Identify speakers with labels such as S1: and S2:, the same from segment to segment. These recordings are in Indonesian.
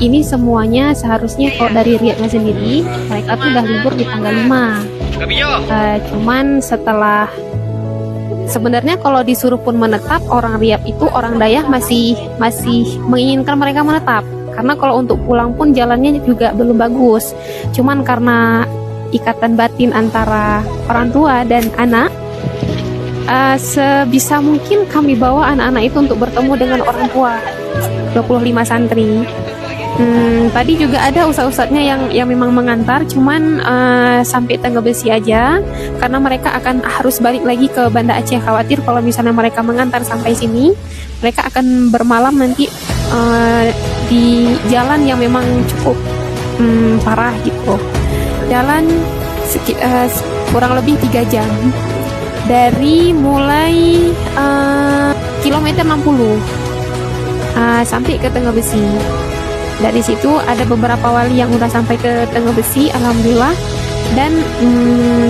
S1: ini semuanya seharusnya kalau dari Riyadnya sendiri mereka tuh udah libur di tanggal 5. Cuman setelah sebenarnya kalau disuruh pun menetap, orang Riyadh itu orang Dayah masih menginginkan mereka menetap. Karena kalau untuk pulang pun jalannya juga belum bagus. Cuman karena ikatan batin antara orang tua dan anak, sebisa mungkin kami bawa anak-anak itu untuk bertemu dengan orang tua. 25 santri. Tadi juga ada ustadz-ustadznya yang memang mengantar, cuman sampai Tengah Besi aja, karena mereka akan harus balik lagi ke Banda Aceh. Khawatir kalau misalnya mereka mengantar sampai sini, mereka akan bermalam nanti di jalan yang memang cukup parah gitu. Jalan kurang lebih 3 jam dari mulai kilometer 60 sampai ke Tengah Besi. Dari situ ada beberapa wali yang udah sampai ke Tengah Besi, alhamdulillah. Dan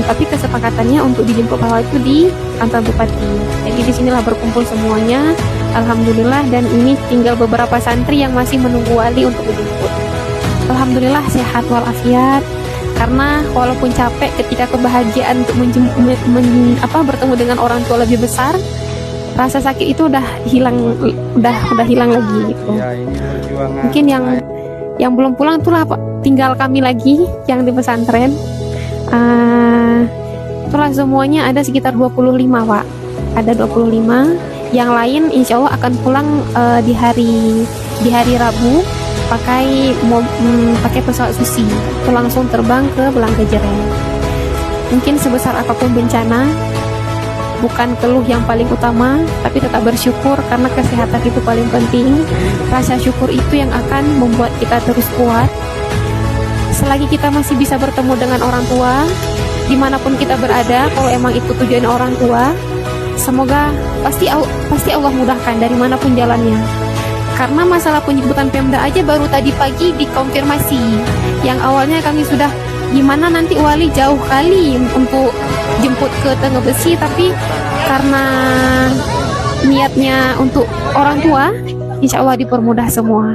S1: tapi kesepakatannya untuk dijemput awal itu di kantor bupati. Jadi disinilah berkumpul semuanya, alhamdulillah. Dan ini tinggal beberapa santri yang masih menunggu wali untuk dijemput. Alhamdulillah sehat walafiat. Karena walaupun capek, ketika kebahagiaan untuk bertemu dengan orang tua lebih besar, rasa sakit itu udah hilang lagi gitu.
S2: Ya, ini perjuangan.
S1: Mungkin yang belum pulang itulah tinggal kami lagi yang di pesantren. Itulah semuanya ada sekitar 25 Pak. Ada 25. Yang lain insya Allah akan pulang di hari Rabu pakai pesawat Susi. Itu langsung terbang ke Belangkajeren. Mungkin sebesar apapun bencana, bukan keluh yang paling utama, tapi tetap bersyukur karena kesehatan itu paling penting. Rasa syukur itu yang akan membuat kita terus kuat. Selagi kita masih bisa bertemu dengan orang tua, dimanapun kita berada, kalau emang itu tujuan orang tua, semoga pasti Allah mudahkan dari manapun jalannya. Karena masalah penjemputan Pemda aja baru tadi pagi dikonfirmasi. Yang awalnya kami sudah gimana nanti wali jauh kali untuk jemput ke Tengah Besi, tapi karena niatnya untuk orang tua, insya Allah dipermudah semua.